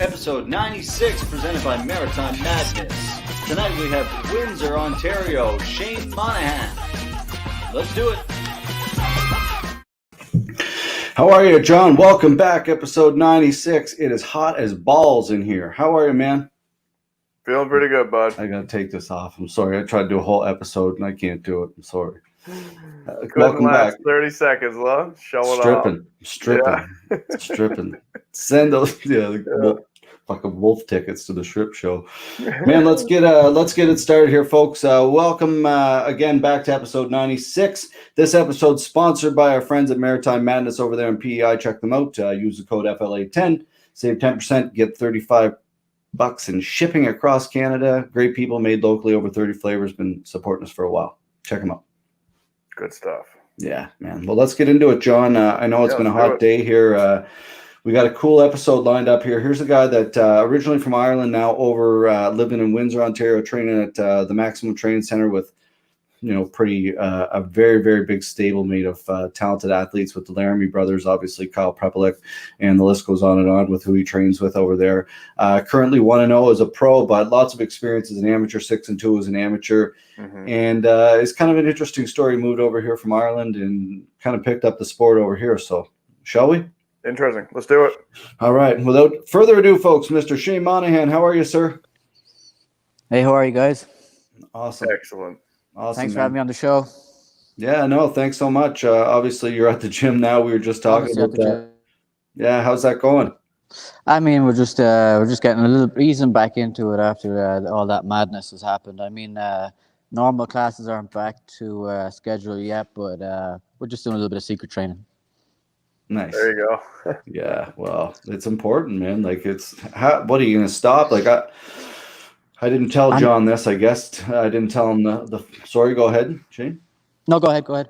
Episode 96, presented by Maritime Madness. Tonight we have Windsor, Ontario, Shane Monaghan. Let's do it. How are you, John? Welcome back, episode 96. It is hot as balls in here. How are you, man? Feeling pretty good, bud. I gotta take this off. I'm sorry. I tried to do a whole episode and I can't do it. I'm sorry. Welcome back. 30 seconds, love. Show it off. Stripping. Send those fucking wolf tickets to the strip show. Man, let's get it started here, folks. Welcome again back to episode 96. This episode's sponsored by our friends at Maritime Madness over there in PEI. Check them out. Use the code FLA10. Save 10%. Get $35 in shipping across Canada. Great people, made locally, over 30 flavors. Been supporting us for a while. Check them out. Good stuff. Yeah, man. Well, let's get into it, John. I know it's been a hot day here. We got a cool episode lined up here. Here's a guy that originally from Ireland, now over living in Windsor, Ontario, training at the Maximum Training Center with, a very, very big stable made of talented athletes with the Laramie brothers, obviously Kyle Prepelic, and the list goes on and on with who he trains with over there. Currently 1-0 as a pro, but lots of experience as an amateur, 6-2 as an amateur. Mm-hmm. And it's kind of an interesting story. Moved over here from Ireland and kind of picked up the sport over here. So shall we? Interesting. Let's do it. All right. Without further ado, folks, Mr. Shane Monaghan, how are you, sir? Hey, how are you guys? Awesome. Excellent. Awesome. Thanks for having me on the show. Yeah, no, thanks so much. Obviously, you're at the gym now. We were just talking about that. Yeah, how's that going? I mean, we're just getting a little easing back into it after all that madness has happened. I mean, normal classes aren't back to schedule yet, but we're just doing a little bit of secret training. Nice. There you go. Yeah, well, it's important, man. Like, what are you going to stop? Like, I didn't tell John this, I guess. I didn't tell him sorry, go ahead, Shane. No, go ahead.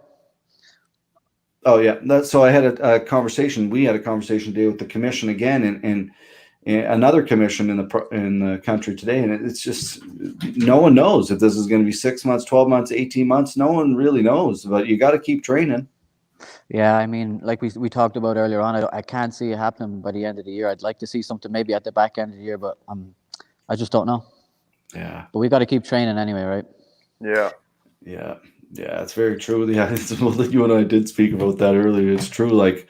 Oh, yeah. So I had a conversation. We had a conversation today with the commission again, and another commission in the country today. And it's just, no one knows if this is going to be 6 months, 12 months, 18 months. No one really knows, but you got to keep training. Yeah, I mean, like we talked about earlier on, I can't see it happening by the end of the year. I'd like to see something maybe at the back end of the year, but I just don't know. Yeah. But we got to keep training anyway, right? Yeah. Yeah. Yeah, it's very true. Yeah, you and I did speak about that earlier. It's true. Like,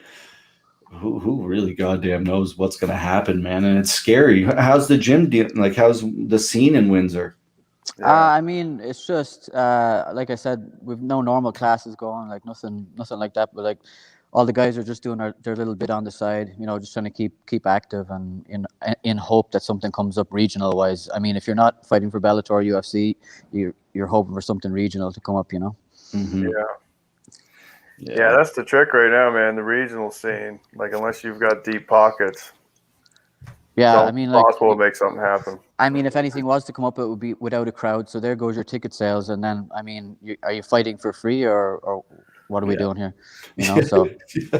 who really goddamn knows what's going to happen, man? And it's scary. How's the gym? Like, how's the scene in Windsor? Yeah. I mean, it's just like I said, we've no normal classes going, like nothing like that. But like, all the guys are just doing their little bit on the side, just trying to keep active and in hope that something comes up regional wise. I mean, if you're not fighting for Bellator or UFC, you're hoping for something regional to come up, Mm-hmm. Yeah, that's the trick right now, man. The regional scene, like, unless you've got deep pockets. Yeah, I mean, like, possible to make something happen. I mean, if anything was to come up, it would be without a crowd. So there goes your ticket sales, and then I mean, are you fighting for free or what are we doing here? So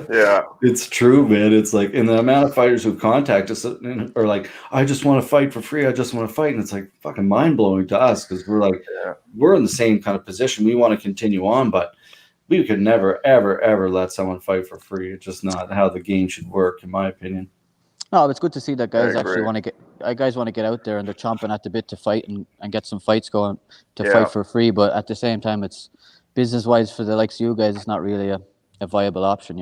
yeah, it's true, man. It's like, and the amount of fighters who contact us are like, I just want to fight for free. I just want to fight, and it's like fucking mind blowing to us because we're like, we're in the same kind of position. We want to continue on, but we could never, ever, ever let someone fight for free. It's just not how the game should work, in my opinion. No, it's good to see that guys actually want to get out there and they're chomping at the bit to fight and get some fights going to fight for free. But at the same time, it's business-wise for the likes of you guys, it's not really a viable option,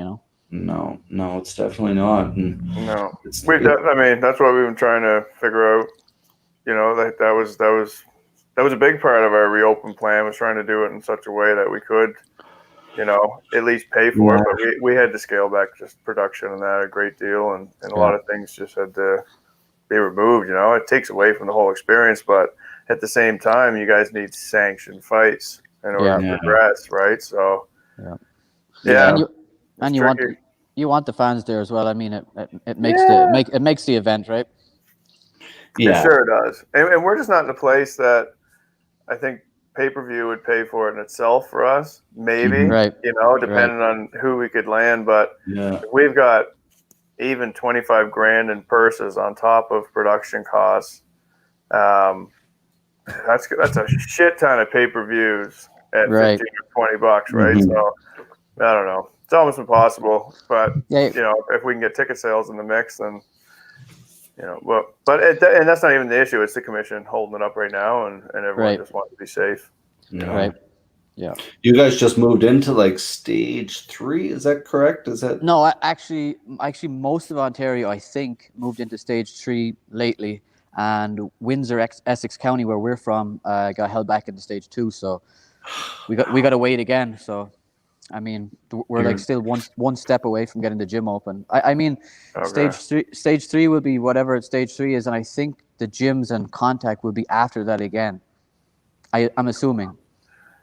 No, it's definitely not. And no, I mean, that's what we've been trying to figure out. That was a big part of our reopen plan, was trying to do it in such a way that we could, at least pay for it. But we had to scale back just production and that a great deal, and a lot of things just had to be removed. It takes away from the whole experience, but at the same time, you guys need sanctioned fights in order to progress, right? So, and you want the fans there as well. I mean, it makes it makes the event, right? Yeah, it sure does. And we're just not in a place that I think pay-per-view would pay for it in itself for us. Maybe, right? Depending on who we could land. But we've got even $25,000 in purses on top of production costs. That's a shit ton of pay-per-views at $15 or $20, right? Mm-hmm. So I don't know. It's almost impossible, but if we can get ticket sales in the mix, then and that's not even the issue. It's the commission holding it up right now, and everyone just wants to be safe. Right. Yeah. You guys just moved into like stage 3, is that correct? Is that No? Actually, most of Ontario, I think, moved into stage 3 lately, and Windsor, Essex County, where we're from, got held back into stage 2. So we got to wait again. So, I mean, we're like still one step away from getting the gym open. I mean, stage 3 will be whatever stage 3 is, and I think the gyms and contact will be after that again. I'm assuming.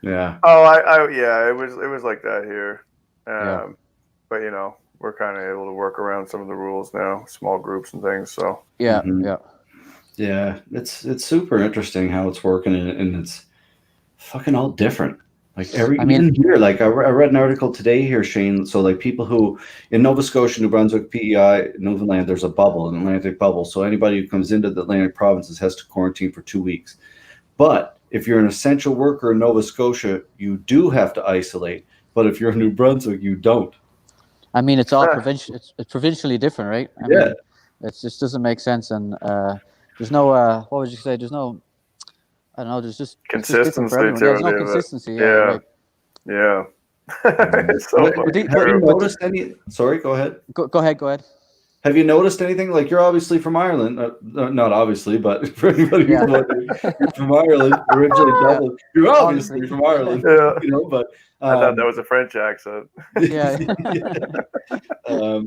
Yeah. Oh, it was like that here. But we're kind of able to work around some of the rules now, small groups and things. So yeah. It's super interesting how it's working, and it's fucking all different. Like even here, like I read an article today here, Shane. So like people who in Nova Scotia, New Brunswick, PEI, Newfoundland, there's a bubble, an Atlantic bubble. So anybody who comes into the Atlantic provinces has to quarantine for 2 weeks. But if you're an essential worker in Nova Scotia, you do have to isolate. But if you're in New Brunswick, you don't. I mean, it's all it's provincially different, right? I mean, it just doesn't make sense. And there's no, what would you say? There's no, I don't know. There's just consistency. There's no consistency. Yeah. So have you noticed any? Sorry, go ahead. Go ahead. Have you noticed anything? Like you're obviously from Ireland, not obviously, but for anybody who's wondering, you're from Ireland, originally Dublin. You're obviously from Ireland, But I thought that was a French accent. Yeah. But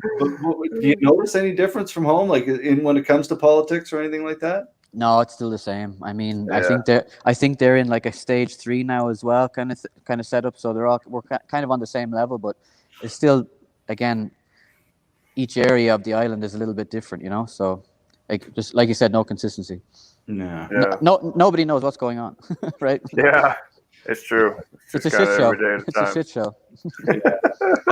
do you notice any difference from home, like when it comes to politics or anything like that? No, it's still the same. I mean, I think they're in like a stage 3 now as well, kind of setup. So we're kind of on the same level, but it's still, again, each area of the island is a little bit different, So, just like you said, no consistency. Nobody knows what's going on, right? Yeah, it's true. It's a shit show. It's a shit show.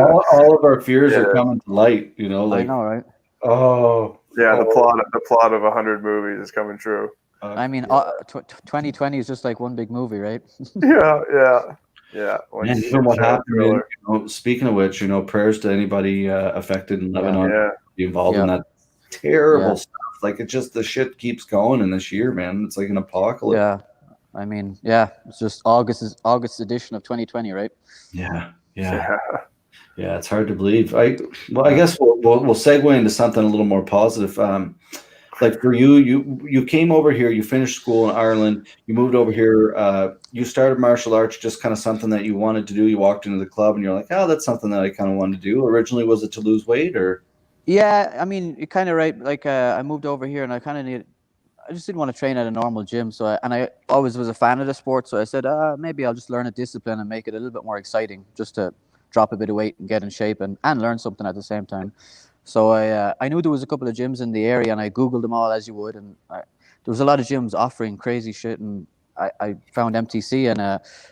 all of our fears are coming to light, Like, I know, right? Oh, yeah. The plot of 100 movies is coming true. I mean, 2020 is just like one big movie, right? Yeah. And even what happened, speaking of which, prayers to anybody affected in Lebanon, be involved in that terrible stuff. Like the shit keeps going in this year, man. It's like an apocalypse. Yeah. I mean, it's just August edition of 2020, right? Yeah, it's hard to believe. I guess we'll segue into something a little more positive. Like for you came over here, you finished school in Ireland, you moved over here, you started martial arts, just kind of something that you wanted to do. You walked into the club and you're like, oh, that's something that I kind of wanted to do. Originally, was it to lose weight or? Yeah, I mean, you're kind of right. Like I moved over here and I just didn't want to train at a normal gym. So I always was a fan of the sport. So I said, maybe I'll just learn a discipline and make it a little bit more exciting, just to drop a bit of weight and get in shape and learn something at the same time. So I knew there was a couple of gyms in the area, and I Googled them all as you would. And there was a lot of gyms offering crazy shit. And I found MTC, and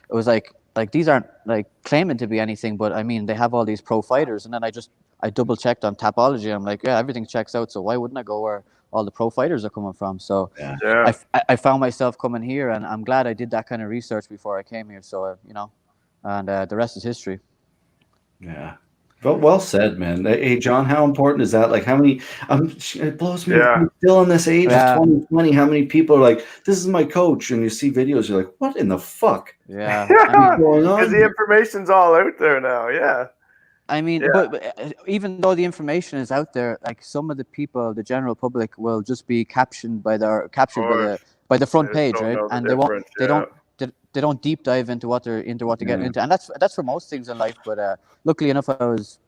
it was like these aren't like claiming to be anything, but I mean, they have all these pro fighters. And then I double checked on Tapology. I'm like, yeah, everything checks out. So why wouldn't I go where all the pro fighters are coming from? So I found myself coming here, and I'm glad I did that kind of research before I came here. So, and the rest is history. Yeah. Well said, man. Hey, John, how important is that? Like, how many? It blows me. Yeah. Still in this age of 2020, how many people are like, "This is my coach," and you see videos, you're like, "What in the fuck?" Yeah, what's going on? Because the information's all out there now. Yeah. I mean, but even though the information is out there, like some of the people, the general public, will just be captured by the front page, right? And they don't deep dive into what they're getting into, and that's for most things in life. But luckily enough, I was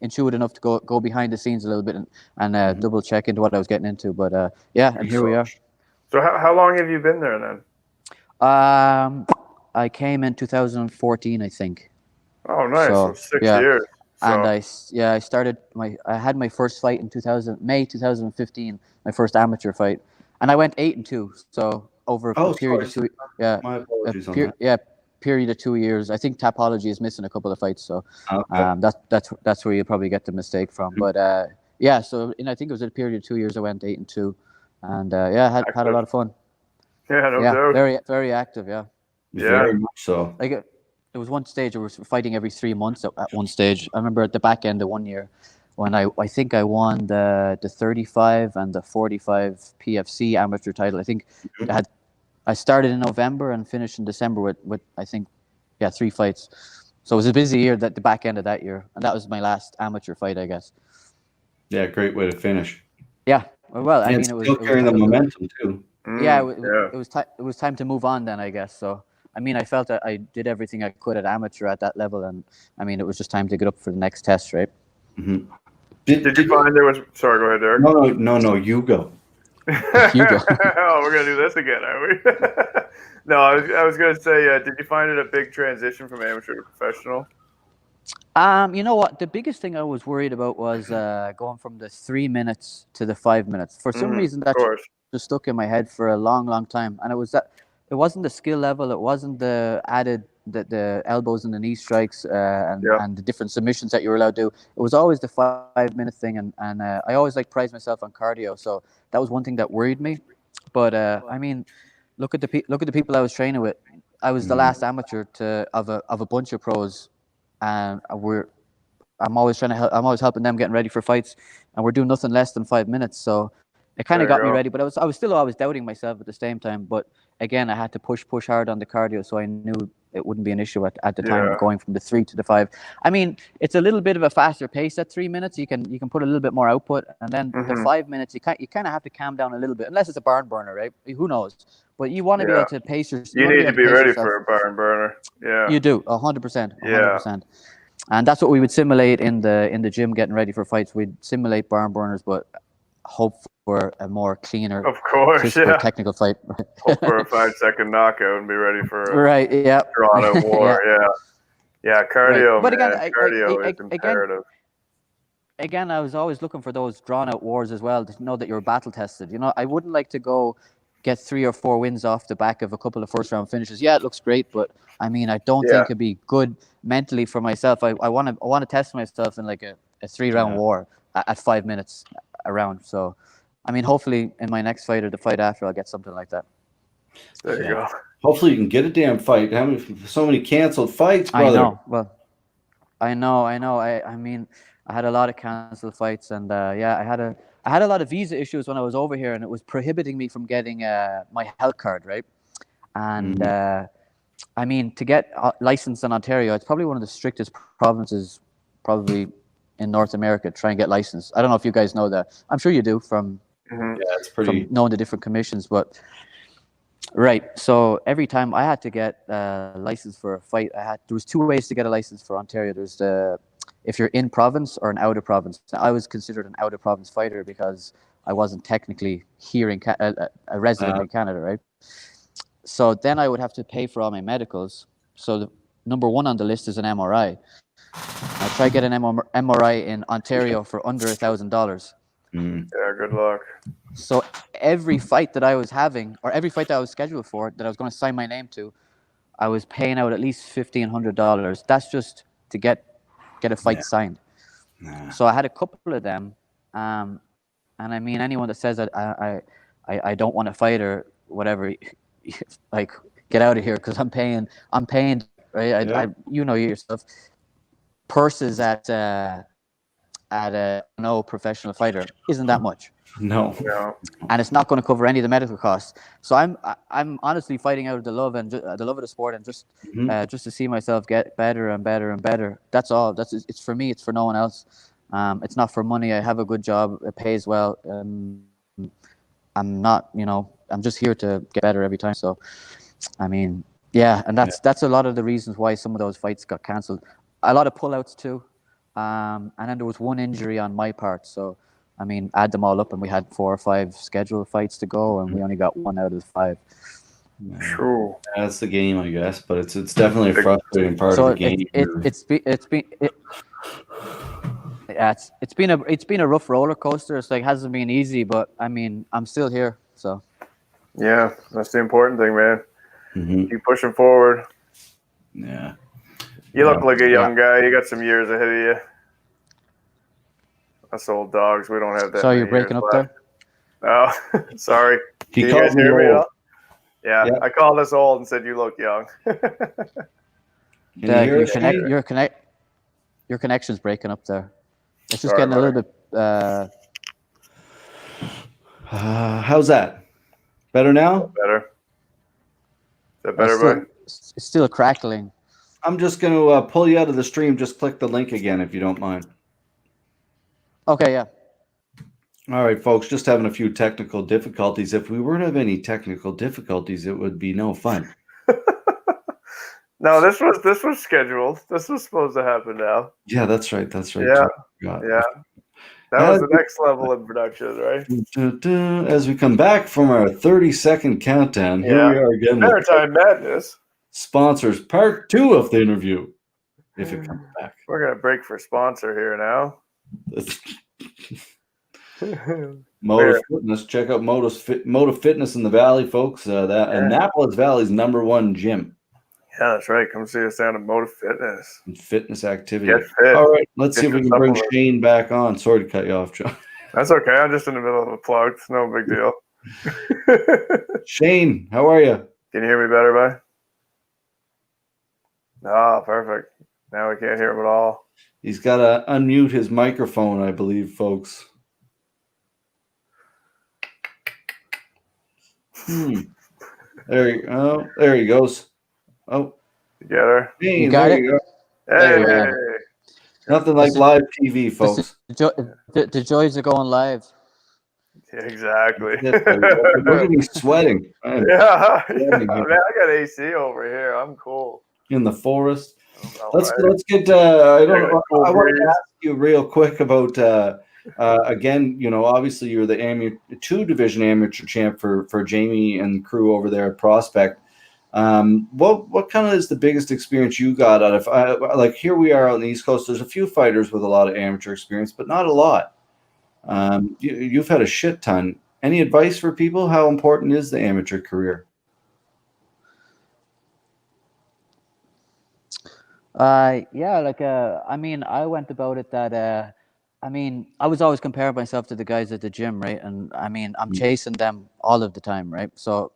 intuitive enough to go behind the scenes a little bit and double check into what I was getting into. But and here we are. So how long have you been there then? I came in 2014, I think. Oh, nice! So 6 years. So. And I started I had my first fight in May 2015, my first amateur fight, and I went 8-2. So over a period of 2, my apologies on that. Period of 2 years. I think Tapology is missing a couple of fights, so that's where you probably get the mistake from. But so I think it was a period of 2 years I went 8-2, and had a lot of fun. Yeah, no doubt. Very very active. Yeah. Very much so. Like there was one stage where we were fighting every 3 months at one stage. I remember at the back end of one year, when I think I won the 35 and the 45 PFC amateur title. I think I started in November and finished in December with I think 3 fights. So it was a busy year, that the back end of that year, and that was my last amateur fight, I guess. Yeah, great way to finish. Yeah, well, I And mean, it was still carrying the momentum too. it was time to move on then, I guess. So I mean, I felt that I did everything I could at amateur at that level, and I mean, it was just time to get up for the next test, right? Mm-hmm. Did you find there was? Sorry, go ahead, Derek. No, you go. You go. Oh, we're gonna do this again, are we? No, I was gonna say, did you find it a big transition from amateur to professional? You know what? The biggest thing I was worried about was going from the 3 minutes to the 5 minutes. For some reason, that just stuck in my head for a long, long time. And it wasn't the skill level. It wasn't the added the elbows and the knee strikes and the different submissions that you were allowed to do. It was always the 5 minute thing. And I always pride myself on cardio. So that was one thing that worried me. But I mean, look at the people I was training with. I was the last amateur of a bunch of pros. And I'm always helping them getting ready for fights, and we're doing nothing less than 5 minutes. So it kind of got me ready, but I was still always doubting myself at the same time. But again, I had to push hard on the cardio, so I knew it wouldn't be an issue at the time of going from the 3 to the 5. I mean, it's a little bit of a faster pace at 3 minutes. You can put a little bit more output, and then the 5 minutes you kind of have to calm down a little bit, unless it's a barn burner, right? Who knows? But you want to be able to pace yourself. You need to be ready for a barn burner. Yeah, you do 100%. 100%. And that's what we would simulate in the gym, getting ready for fights. We'd simulate barn burners, but hope for a more cleaner, technical fight. Hope for a 5-second knockout and be ready for a drawn out war. Yeah, cardio. Right. But again, cardio is imperative. Again, I was always looking for those drawn out wars as well, to know that you're battle tested. You know, I wouldn't like to go get 3 or 4 wins off the back of a couple of first round finishes. Yeah, it looks great, but I mean, I don't think it'd be good mentally for myself. I want to test myself in like a 3-round war at 5 minutes a round. So, I mean, hopefully in my next fight or the fight after, I'll get something like that. There you go. Hopefully you can get a damn fight. So many canceled fights, brother. I know. Well, I know. I mean, I had a lot of canceled fights, and I had a lot of visa issues when I was over here, and it was prohibiting me from getting my health card, right? And I mean, to get licensed in Ontario, it's probably one of the strictest provinces probably in North America to try and get licensed. I don't know if you guys know that. I'm sure you do from from knowing the different commissions, but right. So every time I had to get a license for a fight, there was 2 ways to get a license for Ontario. There's if you're in province or an out of province. Now, I was considered an out of province fighter because I wasn't technically here in a resident in Canada, right? So then I would have to pay for all my medicals. So the number 1 on the list is an MRI. I tried to get an MRI in Ontario for under $1,000. Yeah, good luck. So every fight that I was having, or every fight that I was scheduled for, that I was going to sign my name to, I was paying out at least $1,500. That's just to get a fight signed. So I had a couple of them, and I mean, anyone that says that I don't want to fight or whatever, like, get out of here, because I'm paying, right? You know yourself. Purses at no professional fighter isn't that much. No. And it's not going to cover any of the medical costs. So I'm honestly fighting out of the love and the love of the sport, and just to see myself get better and better and better. That's all. It's for me. It's for no one else. It's not for money. I have a good job. It pays well. I'm not, I'm just here to get better every time. So, I mean, and that's a lot of the reasons why some of those fights got cancelled. A lot of pullouts too. And then there was 1 injury on my part. So, I mean, add them all up, and we had 4 or 5 scheduled fights to go, and we only got 1 out of the 5. True. That's the game, I guess, but it's definitely a frustrating part of the game. It's been a rough roller coaster. It's like, hasn't been easy, but I mean, I'm still here. So. Yeah, that's the important thing, man. Mm-hmm. Keep pushing forward. Yeah. You look like a young guy. You got some years ahead of you. Us old dogs, we don't have that. So you're breaking up there? Oh, sorry. Can you guys hear me now? Yeah, I called us old and said you look young. Your connection's breaking up there. It's just getting a little bit. How's that? Better now? Better. Is that better, buddy? It's still crackling. I'm just going to pull you out of the stream. Just click the link again if you don't mind. Okay, yeah. All right, folks, just having a few technical difficulties. If we weren't to have any technical difficulties, it would be no fun. No, this was scheduled. This was supposed to happen now. Yeah, that's right. That's right. Yeah. That was the next level of production, right? As we come back from our 30-second countdown, here we are again. Maritime Madness. Sponsors, part 2 of the interview. If it comes back. We're going to break for sponsor here now. Motive Fitness. Check out Motive Fitness in the Valley, folks. Annapolis Valley's #1 gym. Yeah, that's right. Come see us down at Motive Fitness. And fitness activity. Get fit. All right, let's see if we can bring Shane back on. Sorry to cut you off, John. That's okay. I'm just in the middle of a plug. It's no big deal. Shane, how are you? Can you hear me better, bud? Ah, perfect. Now we can't hear him at all. He's got to unmute his microphone, I believe, folks. There he goes. Oh, together. Shane, you got it. You go. Hey, nothing like live TV, folks. The joys of going live. Yeah, exactly. Look at me sweating. Yeah, man, I got AC over here. I'm cool. In the forest. Let's get. I want to ask you real quick about. Again, obviously you're the 2 division amateur champ for Jamie and crew over there at Prospect. What kind of is the biggest experience you got out of like here we are on the East Coast? There's a few fighters with a lot of amateur experience, but not a lot. You've had a shit ton. Any advice for people? How important is the amateur career? I went about it that I was always comparing myself to the guys at the gym, right? And I'm chasing them all of the time, right? So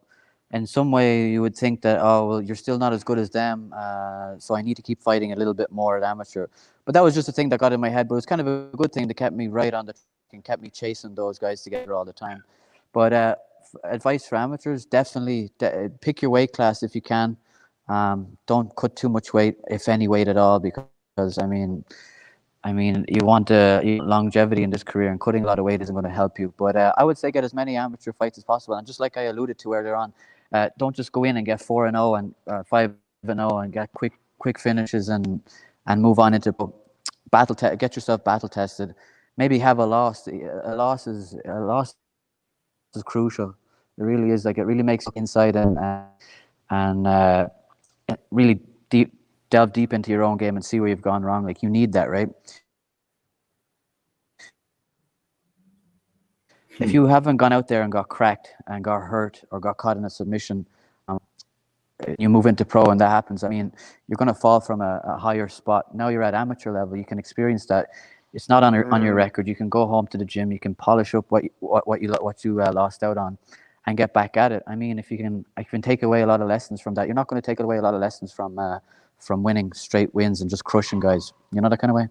in some way you would think that, oh, well, you're still not as good as them. So I need to keep fighting a little bit more at amateur. But that was just a thing that got in my head, but it was kind of a good thing that kept me right on the track and kept me chasing those guys together all the time. But advice for amateurs, definitely pick your weight class if you can. Don't cut too much weight, if any weight at all, because you want longevity in this career, and cutting a lot of weight isn't going to help you. But I would say get as many amateur fights as possible. And just like I alluded to earlier on, don't just go in and get 4-0 and 5-0 and get quick finishes and move on into battle. Get yourself battle tested. Maybe have a loss. A loss is crucial. It really is. Like, it really makes inside and really delve deep into your own game and see where you've gone wrong. Like, you need that, right? If you haven't gone out there and got cracked and got hurt or got caught in a submission, you move into pro and that happens, you're going to fall from a higher spot. Now you're at amateur level. You can experience that. It's not on your record. You can go home to the gym. You can polish up what you lost out on, and get back at it. If you can take away a lot of lessons from that. You're not going to take away a lot of lessons from winning straight wins and just crushing guys. You know, that kind of way.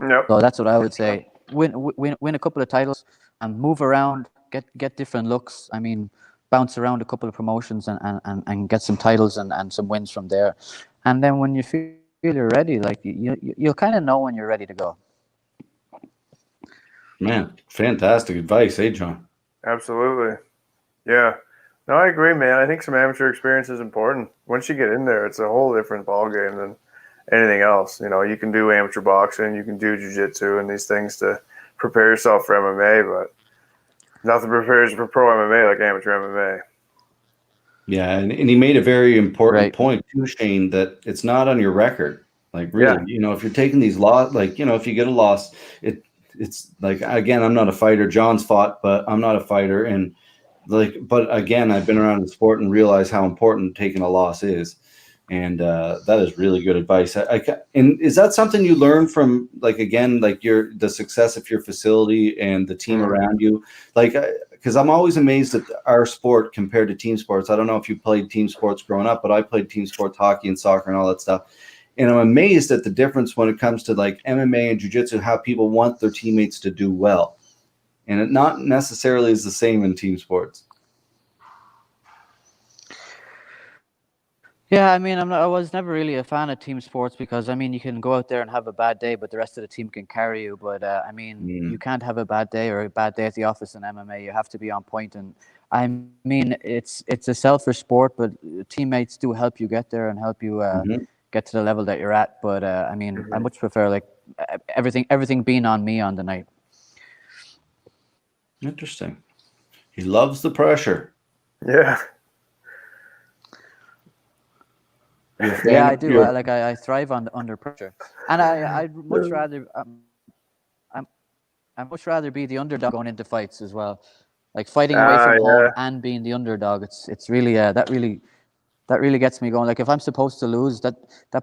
Yep. So that's what I would say. Win a couple of titles and move around. Get different looks. Bounce around a couple of promotions and get some titles and some wins from there. And then when you feel you're ready, like you'll kind of know when you're ready to go. Man, fantastic advice, John? Absolutely. Yeah. No, I agree, man. I think some amateur experience is important. Once you get in there, it's a whole different ballgame than anything else. You can do amateur boxing, you can do jiu-jitsu and these things to prepare yourself for MMA, but nothing prepares you for pro MMA like amateur MMA. Yeah, and he made a very important point too, Shane, that it's not on your record. Like, really, if you're taking these loss, like, if you get a loss, it's like, again, I'm not a fighter. John's fought, but I'm not a fighter. And but again, I've been around the sport and realized how important taking a loss is. And that is really good advice. And is that something you learned from, like, again, like the success of your facility and the team around you? Like, because I'm always amazed at our sport compared to team sports. I don't know if you played team sports growing up, but I played team sports, hockey and soccer and all that stuff. And I'm amazed at the difference when it comes to like MMA and jiu-jitsu, how people want their teammates to do well. And it not necessarily is the same in team sports. Yeah, I mean, I was never really a fan of team sports because, I mean, you can go out there and have a bad day, but the rest of the team can carry you. But, I mean, you can't have a bad day or a bad day at the office in MMA. You have to be on point. And, I mean, it's a selfish sport, but teammates do help you get there and help you get to the level that you're at. But, I mean, I much prefer, like, everything being on me on the night. Interesting. He loves the pressure. Yeah. Yeah, I do. I thrive under pressure, and I'd much rather I much rather be the underdog going into fights as well, like fighting away from home and being the underdog. It's really that really gets me going. Like if I'm supposed to lose, that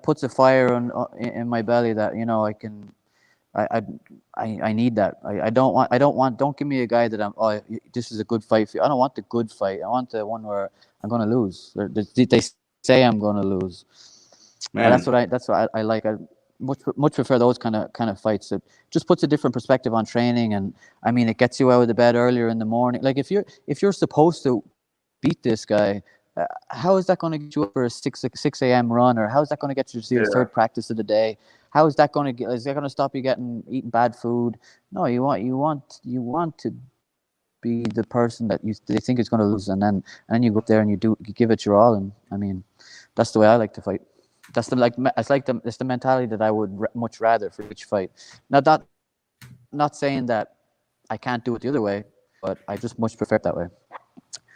puts a fire in my belly that I need that. I don't want. Don't give me a guy that this is a good fight. I don't want the good fight. I want the one where I'm going to lose. They say I'm going to lose. That's what I like. I much prefer those kind of fights. It just puts a different perspective on training, and I mean, it gets you out of the bed earlier in the morning. Like if you're supposed to beat this guy, how is that going to get you up for a 6 a.m. run, or how is that going to get you to your third practice of the day? How is that going to stop you eating bad food? No, you want to be the person that they think is going to lose, and then you go up there and you give it your all. And I mean, that's the way I like to fight. That's it's the mentality that I would much rather for each fight. Not saying that I can't do it the other way, but I just much prefer it that way. Of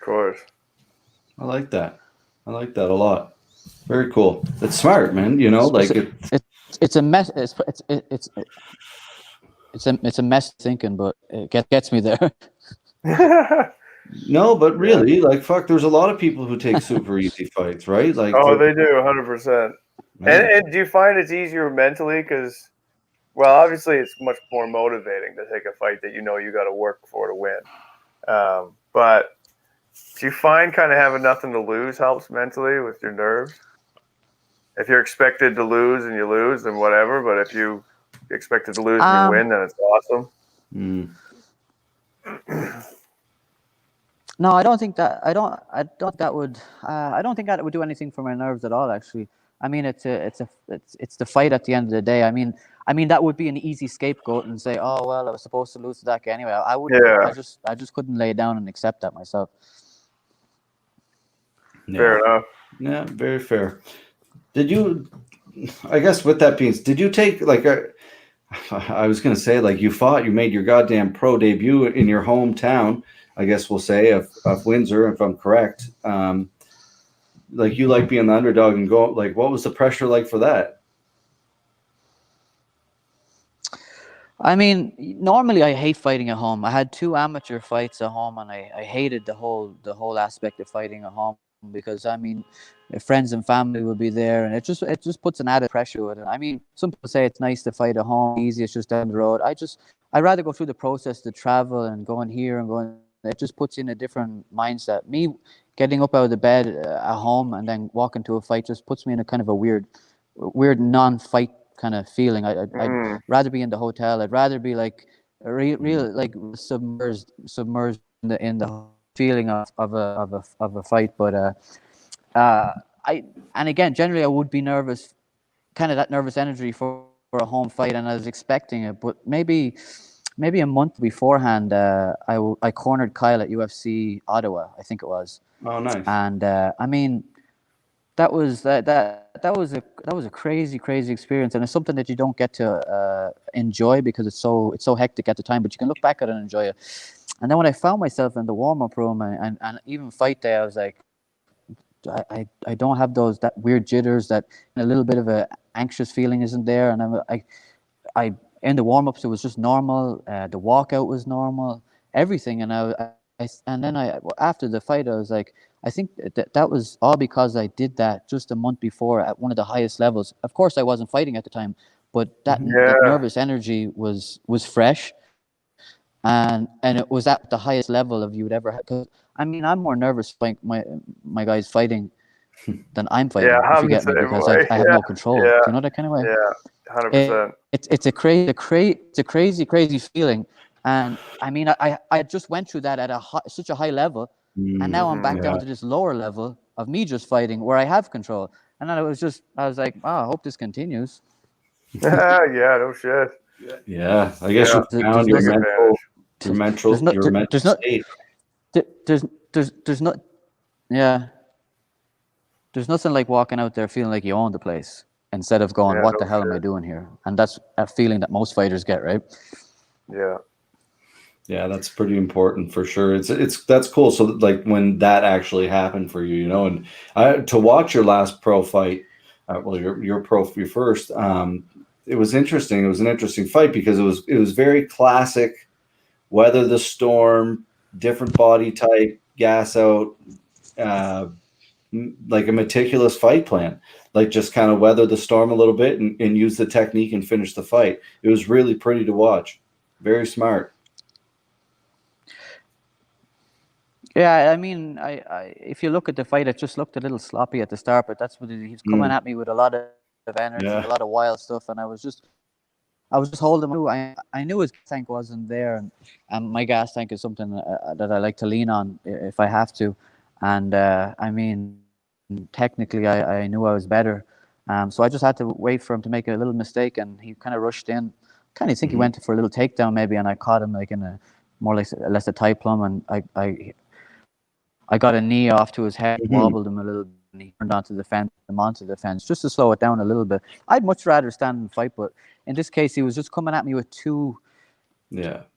course. I like that. I like that a lot. Very cool. It's smart, man. You know, like it's a mess. It's a mess thinking, but it gets me there. No, but really, like, fuck, there's a lot of people who take super easy fights, right? Like, they do 100%. And do you find it's easier mentally? Because, well, obviously it's much more motivating to take a fight that you got to work for to win. But do you find kind of having nothing to lose helps mentally with your nerves? If you're expected to lose and you lose, then whatever. But if you expected to lose and you win, then it's awesome. No, I don't think that. I don't think that would do anything for my nerves at all. Actually, I mean, it's the fight at the end of the day. I mean, that would be an easy scapegoat and say, oh well, I was supposed to lose to that guy anyway. I would. Yeah. I just couldn't lay it down and accept that myself. Yeah. Fair enough. Yeah, very fair. Did you? I guess with that being, did you take like I was going to say, like, you made your goddamn pro debut in your hometown, I guess we'll say, of Windsor, if I'm correct. Like, you like being the underdog and go, like, what was the pressure like for that? I mean, normally I hate fighting at home. I had 2 amateur fights at home, and I hated the whole aspect of fighting at home because, I mean, friends and family will be there, and it just puts an added pressure with it. I mean, some people say it's nice to fight at home, easy, it's just down the road. I'd rather go through the process to travel and going here and going. It just puts you in a different mindset. Me getting up out of the bed at home and then walking to a fight just puts me in a kind of a weird non-fight kind of feeling. I'd rather be in the hotel. I'd rather be like real like submerged in the feeling of a fight. But again, generally I would be nervous, kind of that nervous energy for a home fight, and I was expecting it. But maybe a month beforehand, I cornered Kyle at UFC Ottawa, I think it was. Oh, nice. And I mean, that was a crazy experience, and it's something that you don't get to enjoy because it's so hectic at the time. But you can look back at it and enjoy it. And then when I found myself in the warm-up room and even fight day, I was like, I don't have that weird jitters, that a little bit of a anxious feeling isn't there. And I in the warm-ups it was just normal. The walkout was normal, everything. And after the fight I was like, I think that was all because I did that just a month before at one of the highest levels. Of course I wasn't fighting at the time, but that nervous energy was fresh. And it was at the highest level of you would ever have. Cause, I mean, I'm more nervous fighting my guys fighting than I'm fighting. Yeah, If I'm you the get me, same because way. I have Yeah, no control. Do yeah, you know that kind of way? yeah, 100%. It's a crazy feeling. And I mean, I just went through that at such a high level, and now I'm back Yeah. down to this lower level of me just fighting where I have control. And then I was like, oh, I hope this continues. Yeah, no shit. Yeah. I guess Yeah, you found big advantage. your mental state. There's not, yeah. There's nothing like walking out there feeling like you own the place instead of going, Yeah, what no the hell am I shit. doing here? And that's a feeling that most fighters get, right? Yeah. Yeah, that's pretty important for sure. That's cool. So like when that actually happened for you, and to watch your last pro fight, well, your first, it was interesting. It was an interesting fight because it was very classic, weather the storm, different body type, gas out, like a meticulous fight plan, like just kind of weather the storm a little bit and use the technique and finish the fight. It was really pretty to watch. Very smart. Yeah, I mean, if you look at the fight, it just looked a little sloppy at the start, but that's what he's coming at me with a lot of energy, Yeah. a lot of wild stuff, and I was just holding my. I knew his tank wasn't there, and my gas tank is something that I like to lean on if I have to, and I mean, technically, I knew I was better, so I just had to wait for him to make a little mistake, and he kind of rushed in. Kind of think he went for a little takedown maybe, and I caught him like in a more or less a tight plum, and I got a knee off to his head, wobbled him a little bit, and he turned onto the fence, just to slow it down a little bit. I'd much rather stand and fight, but in this case, he was just coming at me with too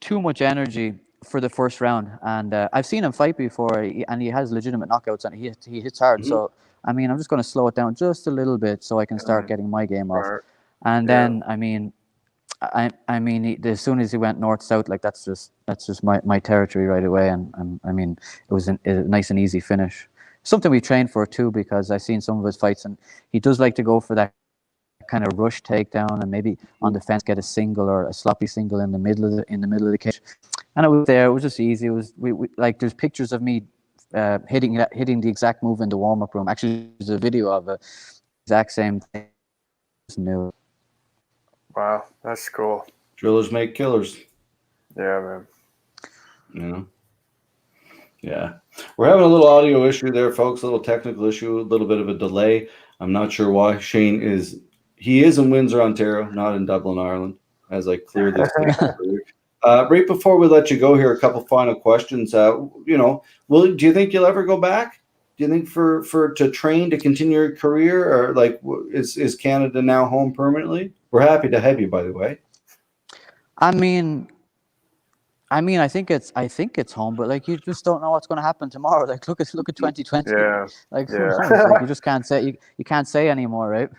much energy for the first round. And I've seen him fight before, and he has legitimate knockouts, and he hits hard. So, I mean, I'm just going to slow it down just a little bit so I can start getting my game off. And then, I mean, as soon as he went north south, like that's just my territory right away, and I mean it was a nice and easy finish. Something we trained for too, because I've seen some of his fights, and he does like to go for that kind of rush takedown, and maybe on the fence get a single or a sloppy single in the middle of the cage. And it was there. It was just easy. It was we like there's pictures of me hitting the exact move in the warm up room. Actually, there's a video of it, exact same thing. Just knew. Wow, that's cool. Drillers make killers. Yeah, man. Yeah. We're having a little audio issue there, folks. A little technical issue, a little bit of a delay. I'm not sure why. Shane is in Windsor, Ontario, not in Dublin, Ireland, as I clearly stated earlier. Right before we let you go here, a couple final questions. Do you think you'll ever go back? Do you think to train to continue your career, or like is Canada now home permanently? We're happy to have you, by the way. I mean, I think it's home, but like you just don't know what's going to happen tomorrow. Like look at 2020. Yeah. Like who knows? Like you just can't say you can't say anymore, right?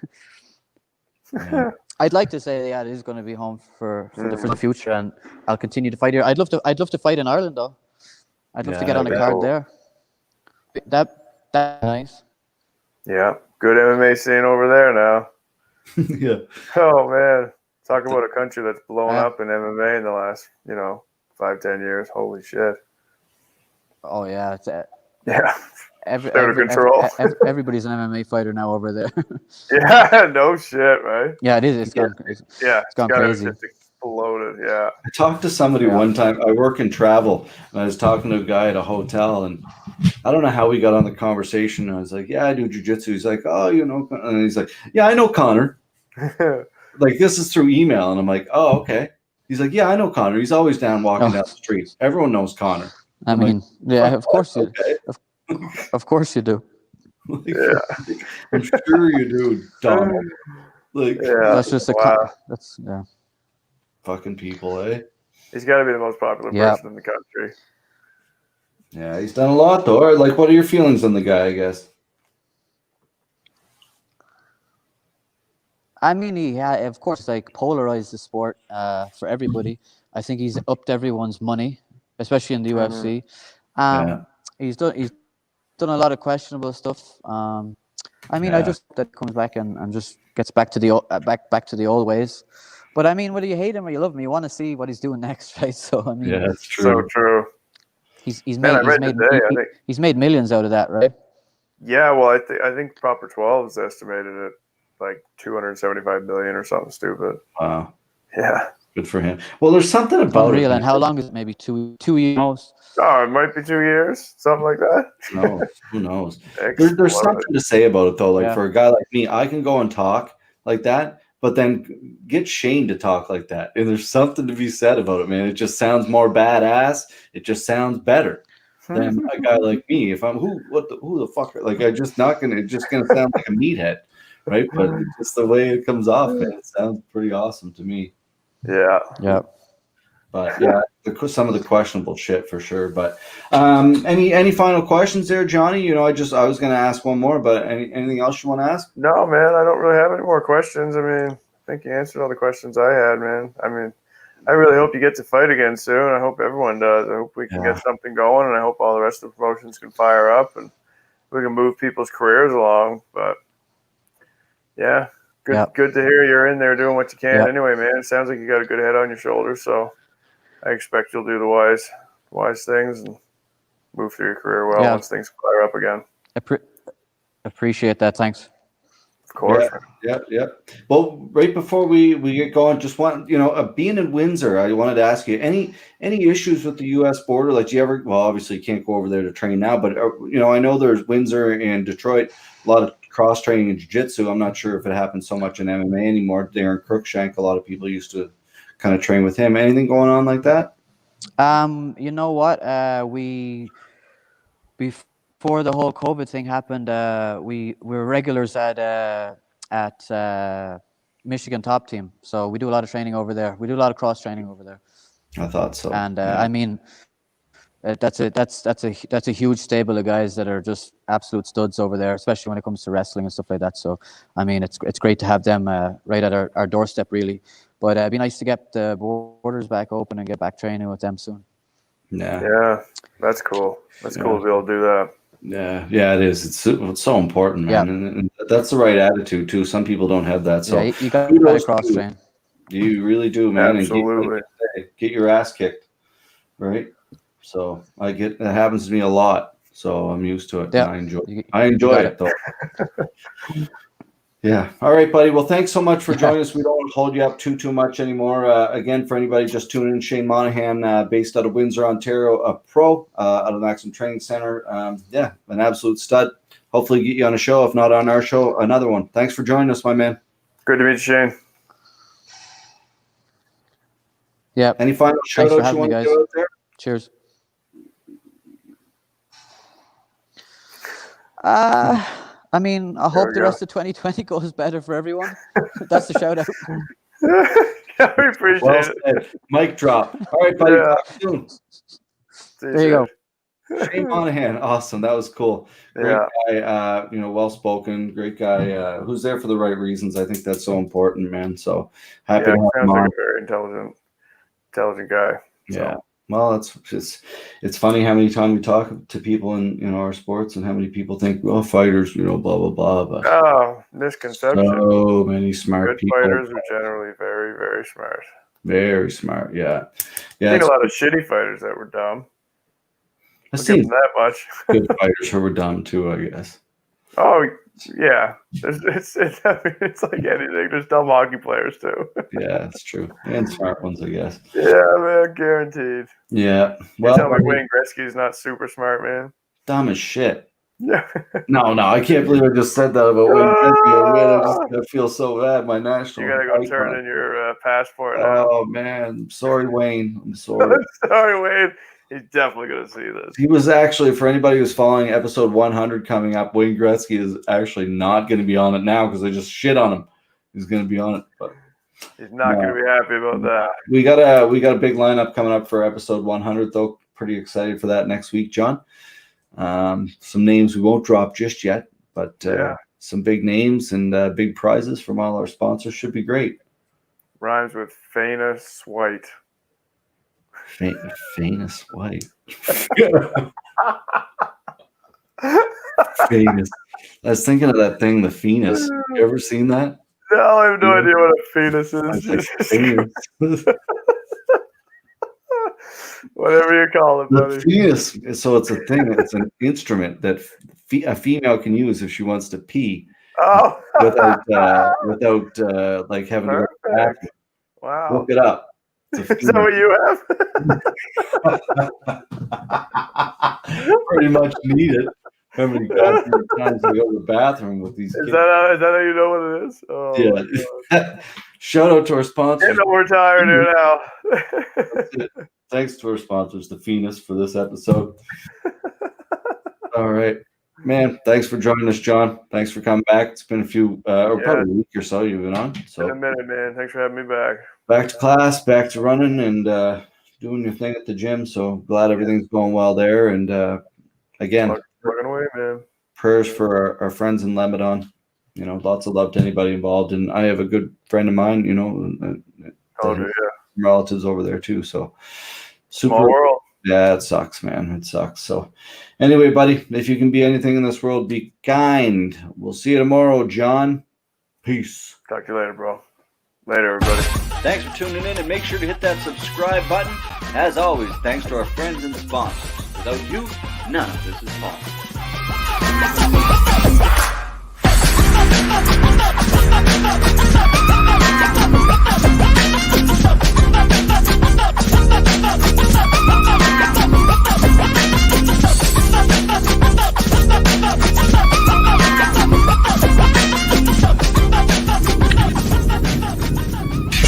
Yeah. I'd like to say it is going to be home for the future, and I'll continue to fight here. I'd love to fight in Ireland though. I'd love to get on a card there. That's nice. Yeah, good MMA scene over there now. Yeah. Oh man, talk about a country that's blown up in MMA in the last 5-10 years. Holy shit. Oh yeah, it's out of control. Everybody's an MMA fighter now over there. Yeah, no shit, right? Yeah, it is. It's gone crazy. Yeah, it's gone crazy. It's exploded. Yeah. I talked to somebody one time. I work in travel, and I was talking to a guy at a hotel, and I don't know how we got on the conversation. I was like, "Yeah, I do jiu-jitsu." He's like, "Oh, and he's like, "Yeah, I know Connor." Like this is through email, and I'm like, "Oh, okay." He's like, "Yeah, I know Connor. He's always down walking down the street. Everyone knows Connor." I'm like, yeah, of course you. Okay. Of course you do. Yeah, I'm sure you do, Donald. Like, that's just that's fucking people, eh? He's got to be the most popular person in the country. Yeah, he's done a lot though. Like, what are your feelings on the guy? I guess. I mean, he of course, like polarized the sport for everybody. I think he's upped everyone's money, especially in the UFC. He's done a lot of questionable stuff. I mean, I just hope that comes back and just gets back to the back to the old ways. But I mean, whether you hate him or you love him, you want to see what he's doing next, right? So I mean, that's true. So true. He's made millions out of that, right? Yeah, well, I think Proper 12 is estimated at like 275 million or something stupid. Wow. Yeah. Good for him. Well, there's something about Unreal. it. And how long is it? Maybe two years most? Oh, it might be 2 years, something like that. Who knows? There's Exploded. something to say about it though. Like Yeah. for a guy like me, I can go and talk like that, but then get Shane to talk like that, and there's something to be said about it, man. It just sounds more badass. It just sounds better than a guy like me. If I'm who the fuck? Like I just not gonna. It's just gonna sound like a meathead, right? But it's just the way it comes off, man. It sounds pretty awesome to me. Yeah. Yeah. But yeah, some of the questionable shit for sure. But any final questions there, Johnny? You know, I was going to ask one more, but anything else you want to ask? No, man, I don't really have any more questions. I mean, I think you answered all the questions I had, man. I mean, I really hope you get to fight again soon. I hope everyone does. I hope we can get something going, and I hope all the rest of the promotions can fire up and we can move people's careers along. But yeah, good to hear you're in there doing what you can. Anyway, man, it sounds like you got a good head on your shoulders, so I expect you'll do the wise things and move through your career well once things fire up again. Appreciate that. Thanks. Of course. Yeah. Well, right before we get going, just want being in Windsor, I wanted to ask you any issues with the U.S. border. Like, do you ever? Well, obviously you can't go over there to train now, but I know there's Windsor and Detroit, a lot of cross training in jiu-jitsu. I'm not sure if it happens so much in MMA anymore. There in Crookshank, a lot of people used to kind of train with him. Anything going on like that? You know what? Before the whole COVID thing happened, we were regulars at Michigan Top Team. So we do a lot of training over there. We do a lot of cross training over there. I thought so. And I mean, that's a huge stable of guys that are just absolute studs over there, especially when it comes to wrestling and stuff like that. So I mean, it's great to have them right at our doorstep, really. But it'd be nice to get the borders back open and get back training with them soon. Yeah, that's cool. That's cool to be able to do that. Yeah, it is. It's so important, man. And that's the right attitude too. Some people don't have that. So you got to cross train. You really do, man. Absolutely. And get your ass kicked, right? So that happens to me a lot. So I'm used to it. Yeah. I enjoy it though. Yeah. All right, buddy. Well, thanks so much for joining us. We don't want to hold you up too much anymore. Again, for anybody just tuning in, Shane Monaghan, based out of Windsor, Ontario, a pro out of the Maximum Training Center. An absolute stud. Hopefully get you on a show. If not on our show, another one. Thanks for joining us, my man. Good to meet you, Shane. Yeah. Any final shout outs you want to give out there? Cheers. I mean, I hope the rest of 2020 goes better for everyone. That's the shout out. Yeah, we appreciate it. Mic drop. All right, buddy. Talk soon. There you go. Shane Monaghan, awesome. That was cool. Great guy, well spoken. Great guy who's there for the right reasons. I think that's so important, man. So happy to have him on. Like a very intelligent guy. So. Yeah. Well, it's funny how many times we talk to people in our sports and how many people think, well, fighters, blah blah blah. But misconception. So many smart Good people. fighters are generally very, very smart. Very smart. Yeah. I've seen a lot of shitty fighters that were dumb. I've seen that much. Good fighters who were dumb too, I guess. Oh yeah, it's like anything. There's dumb hockey players too. Yeah, that's true, and smart ones, I guess. Yeah, man, guaranteed. Yeah. Well, you tell me Wayne Gretzky's not super smart, man. Dumb as shit. Yeah. No, I can't believe I just said that about Wayne Gretzky. I feel so bad. My national. You gotta go turn in your passport now. Oh man, sorry, Wayne. I'm sorry. Sorry, Wayne. He's definitely going to see this. He was actually, for anybody who's following episode 100 coming up, Wayne Gretzky is actually not going to be on it now because I just shit on him. He's going to be on it, but he's not going to be happy about that. We got a big lineup coming up for episode 100, though. Pretty excited for that next week, John. Some names we won't drop just yet, but some big names and big prizes from all our sponsors should be great. Rhymes with famous white. Famous white. Famous. I was thinking of that thing, the Phoenix. You ever seen that? No, I have no idea what a Phoenix is. Whatever you call it, The buddy. penis. So it's a thing. It's an instrument that a female can use if she wants to pee Oh, without like having to go to the perfect. bathroom. Wow. Look it up. Is that what you have? Pretty much need it. How many goddamn times I go to the bathroom with these kids? Is that how you know what it is? Oh, yeah. Shout out to our sponsors. You know we're tired here now. Thanks to our sponsors, the Phoenix, for this episode. All right. Man, thanks for joining us, John. Thanks for coming back. It's been a few, or probably a week or so you've been on. So in a minute, man. Thanks for having me back. Back to class, back to running, and doing your thing at the gym. So glad everything's going well there. And again, plugging away, man. Prayers for our friends in Lebanon. Lots of love to anybody involved. And I have a good friend of mine, relatives over there too. So super. Small world. Yeah, it sucks, man. It sucks. So anyway, buddy, if you can be anything in this world, be kind. We'll see you tomorrow, John. Peace. Talk to you later, bro. Later, everybody. Thanks for tuning in, and make sure to hit that subscribe button. As always, thanks to our friends and sponsors. Without you, none of this is possible.